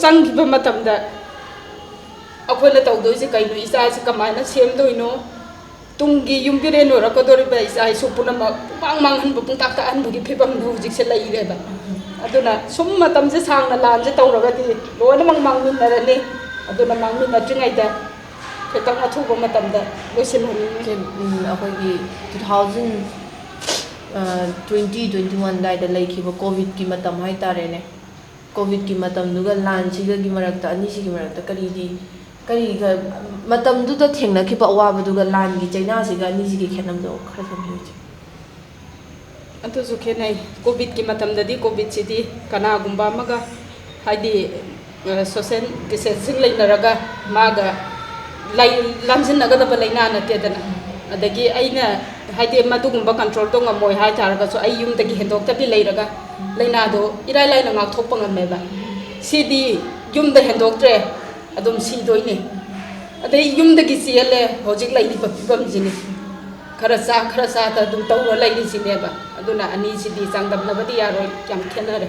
ꯆꯪꯈꯤꯕ ꯃꯇꯝꯗ ꯑꯩꯈꯣꯏꯅ ꯇꯧꯗꯣꯏꯁꯦ ꯀꯩꯅꯣ ꯏꯆꯥꯁꯤ ꯀꯃꯥꯏꯅ ꯁꯦꯝꯗꯣꯏꯅꯣ ꯇꯨꯡꯒꯤ ꯌꯨꯝꯕꯤꯔꯦꯟ ꯑꯣꯏꯔꯛꯀꯗꯧꯔꯤꯕ ꯏꯆꯥ ꯏꯁꯨ ꯄꯨꯝꯅꯃꯛ ꯃꯥꯡꯍꯟꯕ ꯄꯨꯡꯇꯥꯛ ꯇꯥꯛꯍꯟꯕꯒꯤ ꯐꯤꯕꯝꯗ ꯍꯧꯖꯤꯛꯁꯦ ꯂꯩꯔꯦꯕ ꯑꯗꯨꯅ ꯁꯨꯝ ꯃꯇꯝꯁꯦ ꯁꯥꯡꯅ ꯂꯥꯟꯁꯦ ꯇꯧꯔꯒꯗꯤ ꯂꯣꯏꯅꯃꯛ ꯃꯥꯡꯃꯤꯟꯅꯔꯅꯤ ꯑꯗꯨꯅ ꯃꯥꯡꯃꯤꯟꯅꯗ꯭ꯔꯤꯉꯩꯗ ꯈꯤꯇꯪ ꯑꯊꯨꯕ ꯃꯇꯝꯗ ꯂꯣꯏꯁꯤꯜꯍꯟꯅꯤꯡꯉꯤ ꯑꯩꯈꯣꯏꯒꯤ 2020-21 ꯑꯗꯨꯋꯥꯏꯗ ꯂꯩꯈꯤꯕ ꯀꯣꯚꯤꯗꯀꯤ ꯃꯇꯝ ꯍꯥꯏꯇꯥꯔꯦꯅꯦ ꯀꯣꯚꯤꯗꯀꯤ ꯃꯇꯝꯗꯨꯒ ꯂꯥꯟꯁꯤꯒꯒꯤ ꯃꯔꯛꯇ ꯑꯅꯤꯁꯤꯒꯤ ꯃꯔꯛꯇ ꯀꯔꯤꯒ ꯃꯇꯝꯗꯨꯗ ꯊꯦꯡꯅꯈꯤꯕ ꯑꯋꯥꯕꯗꯨꯒ ꯂꯥꯟꯒꯤ ꯆꯩꯅꯥꯁꯤꯒ ꯑꯅꯤꯁꯤꯒꯤ ꯈꯦꯠꯅꯕꯗꯣ ꯈꯔ ꯊꯝꯕꯤꯌꯨ ꯑꯗꯨꯁꯨ ꯈꯦꯠꯅꯩ ꯀꯣꯚꯤꯗꯀꯤ ꯃꯇꯝꯗꯗꯤ ꯀꯣꯚꯤꯗꯁꯤꯗꯤ ꯀꯅꯥꯒꯨꯝꯕ ꯑꯃꯒ ꯍꯥꯏꯗꯤ ꯁꯣꯁꯤꯌꯦꯜ ꯗꯤꯁꯇꯦꯟꯁꯤꯡ ꯂꯩꯅꯔꯒ ꯃꯥꯒ ꯂꯥꯟꯁꯤꯟꯅꯒꯗꯕ ꯂꯥꯏꯅꯥ ꯅꯠꯇꯦꯗꯅ ꯑꯗꯒꯤ ꯑꯩꯅ ꯍꯥꯏꯗꯤ ꯃꯗꯨꯒꯨꯝꯕ ꯀꯟꯇ꯭ꯔꯣꯜꯗꯣ ꯉꯝꯃꯣꯏ ꯍꯥꯏꯇꯥꯔꯒꯁꯨ ꯑꯩ ꯌꯨꯝꯗꯒꯤ ꯍꯦꯟꯗꯣꯛꯇꯕꯤ ꯂꯩꯔꯒ ꯂꯥꯏꯅꯥꯗꯣ ꯏꯔꯥꯏ ꯂꯥꯏꯅ ꯉꯥꯛꯊꯣꯛꯄ ꯉꯝꯃꯦꯕ ꯁꯤꯗꯤ ꯌꯨꯝꯗ ꯍꯦꯟꯗꯣꯛꯇ꯭ꯔꯦ ꯑꯗꯨꯝ ꯁꯤꯗꯣꯏꯅꯤ ꯑꯗꯩ ꯌꯨꯝꯗꯒꯤ ꯆꯦꯜꯂꯦ ꯍꯧꯖꯤꯛ ꯂꯩꯔꯤꯕ ꯐꯤꯕꯝꯁꯤꯅꯤ खरा चा अदुम तौर लेरिसिनेबा अदुना अनीसिदी चांगदबनबदी यारोय याम खेनरे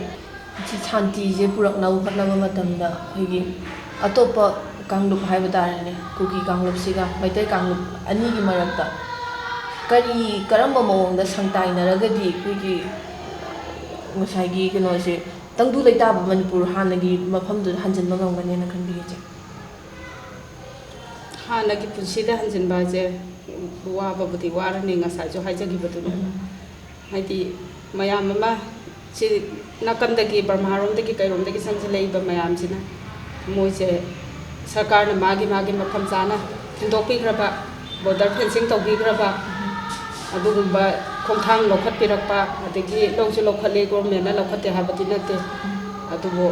शांति से पुरक्नब हटनब मतमदा अखोगी अतोप्पा कांगलुप हाइबा तारेने कुकी कांगलुप सिगा मैतै कांगलुप अनीगी मरक्ता करंब मवंगदा संताइनरगदी कुकी ngसाइगी कनोसे तंगदु लेताब मणिपुर हानगी मफमदु हंजनबा गंगनेना खनबिगे हानगी पुसिदा हंजनबाजे वाबबुदी वारने ngसाइजो हाइजगिबदुना हाइदी मयाम अमा सि नाकंदगी बर्मारोमदगी कैरोमदगी संजलेइबा मयामसिना मोइसे सरकार ने मागी मफम जाना थिंदोकपिग्रबा बॉर्डर फेंसिंग तौबिग्रबा अदुगुंबा खोंथांग लौखटपिरकपा अदगी लौजु लौखले गवर्नमेंट ना लौखते हाबदि नते अदुबो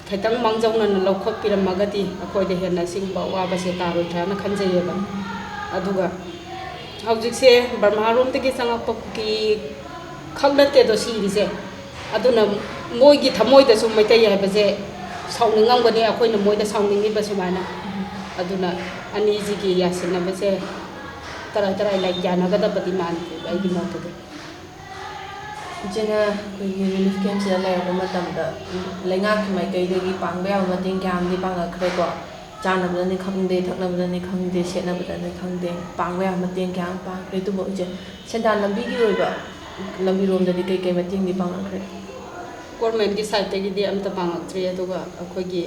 खैतंग मांगजौना लौखटपिरमगदि अखोइदे हेना सिंबा वाबसे तारोइथाना खनजैयेबा अदुगा हौजिकसे बर्मारोमदगी संगपकी खगनते दो सिरिसे अदुना मोइगी थमोइदसु मैतै हाबजे साउनिंगमगनि अखोइना मोइदा साउनिंगिबा सुमाना अदुना अनीजिगी यासिनबसे तराई तराई लाइक यानगदबदि मानते आइगी मोतदे जना कोई रिलीफ कैंप से लेरबा मतमदा लेंगाकी माइकैदगी पांगबा याबा मतें क्यामदि पांगखरेको चानबदनि खंगदे थकनबदनि खंगदे सेनबदनि खंगदे पांगबा याबा मतें क्याम पांगखरे तुबो जे सेंदान लंबीगी ओइबा ꯂꯝꯕꯤꯔꯣꯝꯗꯗꯤ ꯀꯩ ꯃꯇꯦꯡꯗꯤ ꯄꯥꯡꯉꯛꯈ꯭ꯔꯦ? ꯒꯣꯔꯃꯦꯟꯒꯤ ꯁꯥꯏꯠꯇꯒꯤꯗꯤ ꯑꯝꯇ ꯄꯥꯡꯉꯛꯇ꯭ꯔꯤ ꯑꯗꯨꯒ ꯑꯩꯈꯣꯏꯒꯤ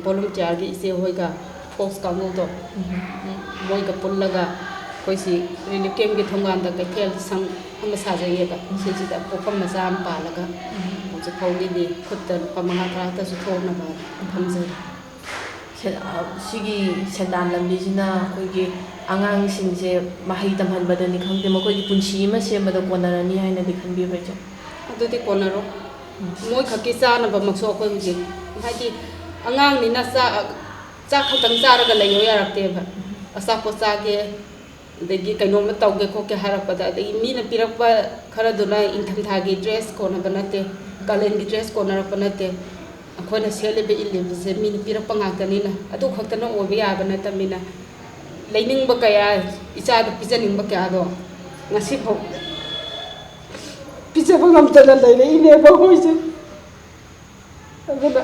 ꯚꯣꯂꯨꯟꯇꯤꯌꯥꯔꯒꯤ ꯏꯆꯦ ꯍꯣꯏꯒ ꯐꯣꯛꯁ ꯀꯥꯡꯕꯨꯗꯣ ꯃꯣꯏꯒ ꯄꯨꯜꯂꯒ ꯑꯩꯈꯣꯏꯁꯤ ꯔꯤꯂꯤꯐ ꯀꯦꯝꯞꯒꯤ ꯊꯣꯡꯒꯥꯟꯗ ꯀꯩꯊꯦꯜ ꯁꯪ ꯑꯃ ꯁꯥꯖꯩꯌꯦꯕ ꯁꯤꯁꯤꯗ ꯄꯣꯠꯐꯝ ꯃꯆꯥ ꯑꯃ ꯄꯥꯜꯂꯒ ꯍꯧꯖꯤꯛ ꯐꯥꯎꯒꯤꯗꯤ ꯈꯨꯠꯇ ꯂꯨꯄꯥ 5-10ꯇꯁꯨ ꯊꯣꯛꯅꯕ ꯊꯝꯖꯔꯤ. ꯁꯤꯒꯤ ꯁꯦꯟꯗꯥꯟ ꯂꯝꯕꯤꯁꯤꯅ ꯑꯩꯈꯣꯏꯒꯤ ꯑꯉꯥꯡꯁꯤꯡꯁꯦ ꯃꯍꯩ ꯇꯝꯍꯟꯕꯗꯅꯤ ꯈꯪꯗꯦ ꯃꯈꯣꯏꯒꯤ ꯄꯨꯟꯁꯤ ꯑꯃ ꯁꯦꯝꯕꯗ ꯀꯣꯟꯅꯔꯅꯤ ꯍꯥꯏꯅꯗꯤ ꯈꯟꯕꯤꯕ꯭ꯔꯥ ꯏꯆꯦ? ꯑꯗꯨꯗꯤ ꯀꯣꯟꯅꯔꯣ. ꯃꯣꯏ ꯈꯛꯀꯤ ꯆꯥꯅꯕꯃꯛꯁꯨ ꯑꯩꯈꯣꯏ ꯍꯧꯖꯤꯛ ꯍꯥꯏꯗꯤ ꯑꯉꯥꯡꯅꯤꯅ ꯆꯥꯛ ꯈꯛꯇꯪ ꯆꯥꯔꯒ ꯂꯩꯌꯣ ꯌꯥꯔꯛꯇꯦꯕ. ꯑꯆꯥꯄꯣꯠ ꯆꯥꯒꯦ ꯑꯗꯒꯤ ꯀꯩꯅꯣꯝꯃ ꯇꯧꯒꯦ ꯈꯣꯠꯀꯦ ꯍꯥꯏꯔꯛꯄꯗ ꯑꯗꯒꯤ ꯃꯤꯅ ꯄꯤꯔꯛꯄ ꯈꯔꯗꯨꯅ ꯏꯪꯊꯝꯊꯥꯒꯤ ꯗ꯭ꯔꯦꯁ ꯀꯣꯟꯅꯕ ꯅꯠꯇꯦ, ꯀꯥꯂꯦꯟꯒꯤ ꯗ꯭ꯔꯦꯁ ꯀꯣꯟꯅꯔꯛꯄ ꯅꯠꯇꯦ. ꯑꯩꯈꯣꯏꯅ ꯁꯦꯠꯂꯤꯕ ꯏꯜꯂꯤꯕꯁꯦ ꯃꯤꯅ ꯄꯤꯔꯛꯄ ꯉꯥꯛꯇꯅꯤꯅ ꯑꯗꯨ ꯈꯛꯇꯅ ꯑꯣꯏꯕ ꯌꯥꯕ ꯅꯠꯇꯕꯅꯤna ꯂꯩꯅꯤꯡꯕ ꯀꯌꯥ ꯏꯆꯥꯗ ꯄꯤꯖꯅꯤꯡꯕ ꯀꯌꯥꯗꯣ ꯉꯁꯤꯐꯥꯎ ꯄꯤꯖꯕ ꯉꯝꯗꯅ ꯂꯩꯔꯛꯏꯅꯦꯕ ꯑꯩꯈꯣꯏꯁꯦ. ꯑꯗꯨꯅ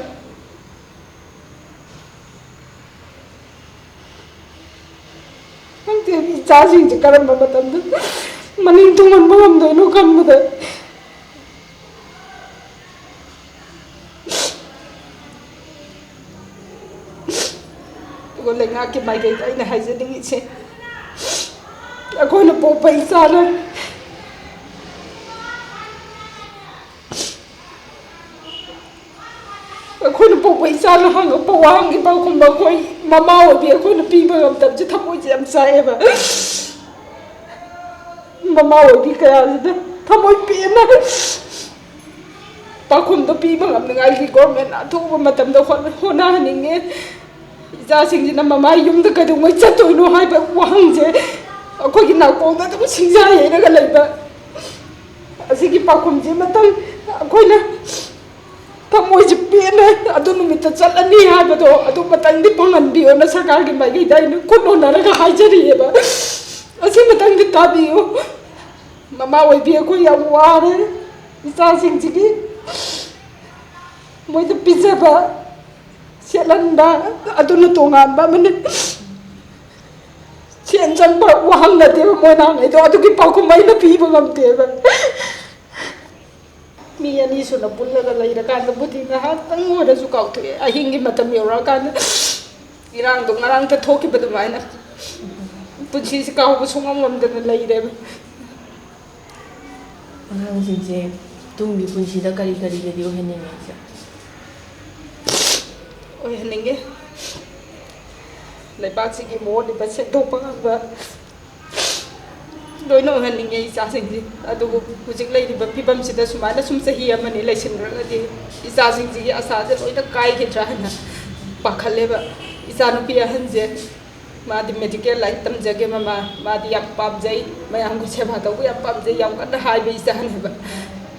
ꯈꯪꯗꯦ ꯏꯆꯥꯁꯤꯡꯁꯦ ꯀꯔꯝꯕ ꯃꯇꯝꯗ ꯃꯅꯤꯡ ꯊꯨꯡꯍꯟꯕ ꯉꯝꯗꯣꯏꯅꯣ ꯈꯟꯕꯗ ꯑꯗꯨꯒ ꯂꯩꯉꯥꯛꯀꯤ ꯃꯥꯏꯀꯩꯗ ꯑꯩꯅ ꯍꯥꯏꯖꯅꯤꯡꯉꯤꯁꯦ ꯑꯩꯈꯣꯏꯅ ꯄꯣꯛꯄ ꯏꯆꯥꯅ ꯑꯩꯈꯣꯏꯅ ꯄꯣꯛꯄ ꯏꯆꯥꯅ ꯍꯪꯉꯛꯄ ꯋꯥꯍꯪꯒꯤ ꯄꯥꯎꯈꯨꯝ ꯑꯩꯈꯣꯏ ꯃꯃꯥ ꯑꯣꯏꯕꯤ ꯑꯩꯈꯣꯏꯅ ꯄꯤꯕ ꯉꯝꯗꯕꯁꯦ ꯊꯃꯣꯏꯁꯦ ꯌꯥꯝ ꯆꯥꯛꯑꯦꯕ. ꯃꯃꯥ ꯑꯣꯏꯕꯤ ꯀꯌꯥꯁꯤꯗ ꯊꯃꯣꯏ ꯄꯦꯟꯅ ꯄꯥꯎꯈꯨꯝꯗꯣ ꯄꯤꯕ ꯉꯝꯅꯤꯡꯉꯥꯏꯒꯤ ꯒꯣꯔꯃꯦꯟꯅ ꯑꯊꯨꯕ ꯃꯇꯝꯗ ꯍꯣꯠꯅꯍꯟꯅꯤꯡꯉꯦ. ꯏꯆꯥꯁꯤꯡꯁꯤꯅ ꯃꯃꯥ ꯌꯨꯝꯗ ꯀꯩꯗꯧꯉꯩ ꯆꯠꯇꯣꯏꯅꯣ ꯍꯥꯏꯕ ꯋꯥꯍꯪꯁꯦ ꯑꯩꯈꯣꯏꯒꯤ ꯅꯥꯀꯣꯡꯗ ꯑꯗꯨꯝ ꯁꯤꯡꯖꯥ ꯌꯩꯔꯒ ꯂꯩꯕ. ꯑꯁꯤꯒꯤ ꯄꯥꯎꯈꯨꯝꯁꯤ ꯑꯃꯇꯪ ꯑꯩꯈꯣꯏꯅ ꯊꯃꯣꯏꯁꯦ ꯄꯦꯟꯅ ꯑꯗꯨ ꯅꯨꯃꯤꯠꯇ ꯆꯠꯂꯅꯤ ꯍꯥꯏꯕꯗꯣ ꯑꯗꯨ ꯃꯇꯪꯗꯤ ꯐꯪꯍꯟꯕꯤꯌꯣꯅ ꯁꯔꯀꯥꯔꯒꯤ ꯃꯥꯏꯀꯩꯗ ꯑꯩꯅ ꯈꯨꯠ ꯍꯣꯠꯅꯔꯒ ꯍꯥꯏꯖꯔꯤꯑꯦꯕ. ꯑꯁꯤ ꯃꯇꯪꯗꯤ ꯇꯥꯕꯤꯌꯨ. ꯃꯃꯥ ꯑꯣꯏꯕꯤ ꯑꯩꯈꯣꯏ ꯌꯥꯝ ꯋꯥꯔꯦ. ꯏꯆꯥꯁꯤꯡꯁꯤꯒꯤ ꯃꯣꯏꯗ ꯄꯤꯖꯕ ꯁꯦꯠꯍꯟꯕ ꯑꯗꯨꯅ ꯇꯣꯉꯥꯟꯕ ꯑꯃꯅꯤ. ꯁꯦꯟ ꯆꯪꯕ ꯋꯥꯍꯪ ꯅꯠꯇꯦꯕ ꯃꯣꯏꯅ ꯍꯪꯉꯛꯏꯗꯣ ꯑꯗꯨꯒꯤ ꯄꯥꯎꯈꯨꯝ ꯑꯩꯅ ꯄꯤꯕ ꯉꯝꯗꯦꯕ. ꯃꯤ ꯑꯅꯤ ꯁꯨꯅ ꯄꯨꯜꯂꯒ ꯂꯩꯔꯀꯥꯟꯗꯕꯨꯗꯤ ꯉꯥꯏꯍꯥꯛꯇꯪ ꯑꯣꯏꯔꯁꯨ ꯀꯥꯎꯊꯣꯛꯑꯦ. ꯑꯍꯤꯡꯒꯤ ꯃꯇꯝ ꯌꯧꯔꯛꯑꯀꯥꯟꯗ ꯏꯔꯥꯡꯗꯣ ꯉꯔꯥꯡꯇ ꯊꯣꯛꯈꯤꯕ ꯑꯗꯨꯃꯥꯏꯅ ꯄꯨꯟꯁꯤꯁꯦ ꯀꯥꯎꯕ ꯁꯨꯡꯉꯝ ꯉꯝꯗꯅ ꯂꯩꯔꯦꯕ. ꯑꯉꯥꯡꯁꯤꯡꯁꯦ ꯇꯨꯡꯒꯤ ꯄꯨꯟꯁꯤꯗ ꯀꯔꯤꯒꯗꯤ ꯑꯣꯏꯍꯟꯅꯤꯡꯉꯦ ꯏꯆꯦ? ꯑꯣꯏꯍꯟꯅꯤꯡꯉꯦ ꯂꯩꯕꯥꯛꯁꯤꯒꯤ ꯃꯣꯠꯂꯤꯕ ꯁꯦꯡꯗꯣꯛꯄ ꯉꯝꯕ ꯂꯣꯏꯅ ꯑꯣꯏꯍꯟꯅꯤꯡꯉꯦ ꯏꯆꯥꯁꯤꯡꯁꯦ. ꯑꯗꯨꯕꯨ ꯍꯧꯖꯤꯛ ꯂꯩꯔꯤꯕ ꯐꯤꯕꯝꯁꯤꯗ ꯁꯨꯃꯥꯏꯅ ꯁꯨꯝ ꯆꯍꯤ ꯑꯃꯅꯤ ꯂꯩꯁꯤꯟꯈ꯭ꯔꯒꯗꯤ ꯏꯆꯥꯁꯤꯡꯁꯤꯒꯤ ꯑꯁꯥꯁꯦ ꯂꯣꯏꯅ ꯀꯥꯏꯈꯤꯗ꯭ꯔꯥ ꯍꯥꯏꯅ ꯄꯥꯈꯠꯂꯦꯕ. ꯏꯆꯥꯅꯨꯄꯤ ꯑꯍꯟꯁꯦ ꯃꯥꯗꯤ ꯃꯦꯗꯤꯀꯦꯜ ꯂꯥꯏꯟ ꯇꯝꯖꯒꯦ ꯃꯥꯗꯤ ꯌꯥꯝ ꯄꯥꯝꯖꯩ, ꯃꯌꯥꯝꯒꯤ ꯁꯦꯕꯥ ꯇꯧꯕ ꯌꯥꯝ ꯄꯥꯝꯖꯩ, ꯌꯥꯝ ꯀꯟꯅ ꯍꯥꯏꯕ ꯏꯆꯥꯅꯦꯕ.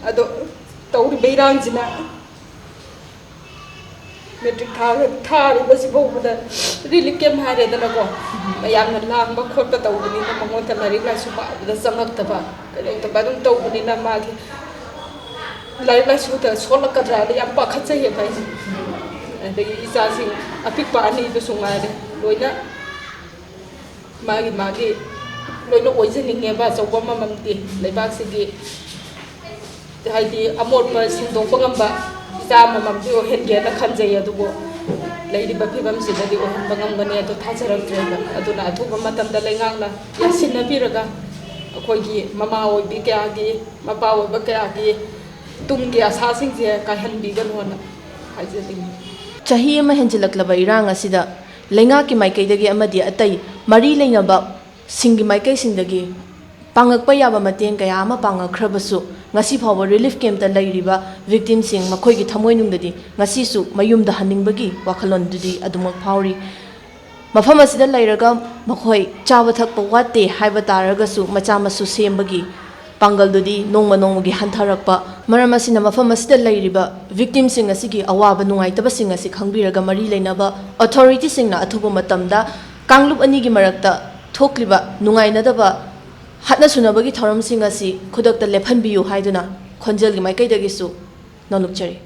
ꯑꯗꯣ ꯇꯧꯔꯤꯕ ꯏꯔꯥꯡꯁꯤꯅ ꯃꯦꯇ꯭ꯔꯤꯛ ꯊꯥꯔꯤꯕꯁꯤ ꯐꯥꯎꯕꯗ ꯔꯤꯂꯤꯐ ꯀꯦꯝꯞ ꯍꯥꯏꯔꯦꯗꯅꯀꯣ ꯃꯌꯥꯝꯅ ꯂꯥꯡꯕ ꯈꯣꯠꯄ ꯇꯧꯕꯅꯤꯅ ꯃꯉꯣꯟꯗ ꯂꯥꯏꯔꯤꯛ ꯂꯥꯏꯁꯨ ꯄꯥꯕꯗ ꯆꯪꯉꯛꯇꯕ ꯀꯩꯗꯧꯗꯕ ꯑꯗꯨꯝ ꯇꯧꯕꯅꯤꯅ ꯃꯥꯒꯤ ꯂꯥꯏꯔꯤꯛ ꯂꯥꯏꯁꯨꯗ ꯁꯣꯜꯂꯛꯀꯗ꯭ꯔꯥꯅ ꯌꯥꯝ ꯄꯥꯈꯠꯆꯩꯌꯦꯕ ꯑꯩꯁꯦ. ꯑꯗꯒꯤ ꯏꯆꯥꯁꯤꯡ ꯑꯄꯤꯛꯄ ꯑꯅꯤꯗꯨꯁꯨ ꯉꯥꯏꯔꯦ ꯂꯣꯏꯅ ꯃꯥꯒꯤ ꯂꯣꯏꯅ ꯑꯣꯏꯖꯅꯤꯡꯉꯦꯕ. ꯑꯆꯧꯕ ꯑꯃꯃꯝꯗꯤ ꯂꯩꯕꯥꯛꯁꯤꯒꯤ ꯍꯥꯏꯗꯤ ꯑꯃꯣꯠꯄ ꯁꯦꯡꯗꯣꯛꯄ ꯉꯝꯕ ꯏꯆꯥ ꯑꯃꯃꯝꯗꯤ ꯑꯣꯏꯍꯟꯒꯦꯅ ꯈꯟꯖꯩ. ꯑꯗꯨꯕꯨ ꯂꯩꯔꯤꯕ ꯐꯤꯕꯝꯁꯤꯗꯗꯤ ꯑꯣꯏꯍꯟꯕ ꯉꯝꯒꯅꯤ ꯑꯗꯨ ꯊꯥꯖꯔꯛꯇ꯭ꯔꯦꯕ. ꯑꯗꯨꯅ ꯑꯊꯨꯕ ꯃꯇꯝꯗ ꯂꯩꯉꯥꯛꯅ ꯌꯥꯁꯤꯟꯅꯕꯤꯔꯒ ꯑꯩꯈꯣꯏꯒꯤ ꯃꯃꯥ ꯑꯣꯏꯕꯤ ꯀꯌꯥꯒꯤ, ꯃꯄꯥ ꯑꯣꯏꯕ ꯀꯌꯥꯒꯤ ꯇꯨꯡꯒꯤ ꯑꯁꯥꯁꯤꯡꯁꯦ ꯀꯥꯏꯍꯟꯕꯤꯒꯅꯣꯅ ꯍꯥꯏꯖꯅꯤꯡꯉꯤ. ꯆꯍꯤ ꯑꯃ ꯍꯦꯟꯖꯤꯜꯂꯛꯂꯕ ꯏꯔꯥꯡ ꯑꯁꯤꯗ ꯂꯩꯉꯥꯛꯀꯤ ꯃꯥꯏꯀꯩꯗꯒꯤ ꯑꯃꯗꯤ ꯑꯇꯩ ꯃꯔꯤ ꯂꯩꯅꯕ ꯁꯤꯡꯒꯤ ꯃꯥꯏꯀꯩꯁꯤꯡꯗꯒꯤ ꯄꯥꯡꯉꯛꯄ ꯌꯥꯕ ꯃꯇꯦꯡ ꯀꯌꯥ ꯑꯃ ꯄꯥꯡꯉꯛꯈ꯭ꯔꯕꯁꯨ ꯉꯁꯤ ꯐꯥꯎꯕ ꯔꯤꯂꯤꯐ ꯀꯦꯝꯞꯇ ꯂꯩꯔꯤꯕ ꯚꯤꯛꯇꯤꯝꯁꯤꯡ ꯃꯈꯣꯏꯒꯤ ꯊꯃꯣꯏꯅꯨꯡꯗꯗꯤ ꯉꯁꯤꯁꯨ ꯃꯌꯨꯝꯗ ꯍꯟꯅꯤꯡꯕꯒꯤ ꯋꯥꯈꯜꯂꯣꯟꯗꯨꯗꯤ ꯑꯗꯨꯃꯛ ꯐꯥꯎꯔꯤ. ꯃꯐꯝ ꯑꯁꯤꯗ ꯂꯩꯔꯒ ꯃꯈꯣꯏ ꯆꯥꯕ ꯊꯛꯄ ꯋꯥꯠꯇꯦ ꯍꯥꯏꯕ ꯇꯥꯔꯒꯁꯨ ꯃꯆꯥ ꯃꯁꯨ ꯁꯦꯝꯕꯒꯤ ꯄꯥꯡꯒꯜꯗꯨꯗꯤ ꯅꯣꯡꯃ ꯅꯣꯡꯃꯒꯤ ꯍꯟꯊꯔꯛꯄ. ꯃꯔꯝ ꯑꯁꯤꯅ ꯃꯐꯝ ꯑꯁꯤꯗ ꯂꯩꯔꯤꯕ ꯚꯤꯛꯇꯤꯝꯁꯤꯡ ꯑꯁꯤꯒꯤ ꯑꯋꯥꯕ ꯅꯨꯡꯉꯥꯏꯇꯕꯁꯤꯡ ꯑꯁꯤ ꯈꯪꯕꯤꯔꯒ ꯃꯔꯤ ꯂꯩꯅꯕ ꯑꯣꯊꯣꯔꯤꯇꯤꯁꯤꯡꯅ ꯑꯊꯨꯕ ꯃꯇꯝꯗ ꯀꯥꯡꯂꯨꯞ ꯑꯅꯤꯒꯤ ꯃꯔꯛꯇ ꯊꯣꯛꯂꯤꯕ ꯅꯨꯡꯉꯥꯏꯅꯗꯕ ꯍꯥꯠꯅ ꯁꯨꯅꯕꯒꯤ ꯊꯧꯔꯝꯁꯤꯡ ꯑꯁꯤ ꯈꯨꯗꯛꯇ ꯂꯦꯞꯍꯟꯕꯤꯌꯨ ꯍꯥꯏꯗꯨꯅ ꯈꯣꯟꯖꯦꯜꯒꯤ ꯃꯥꯏꯀꯩꯗꯒꯤꯁꯨ ꯅꯣꯡꯂꯨꯛꯆꯔꯤ.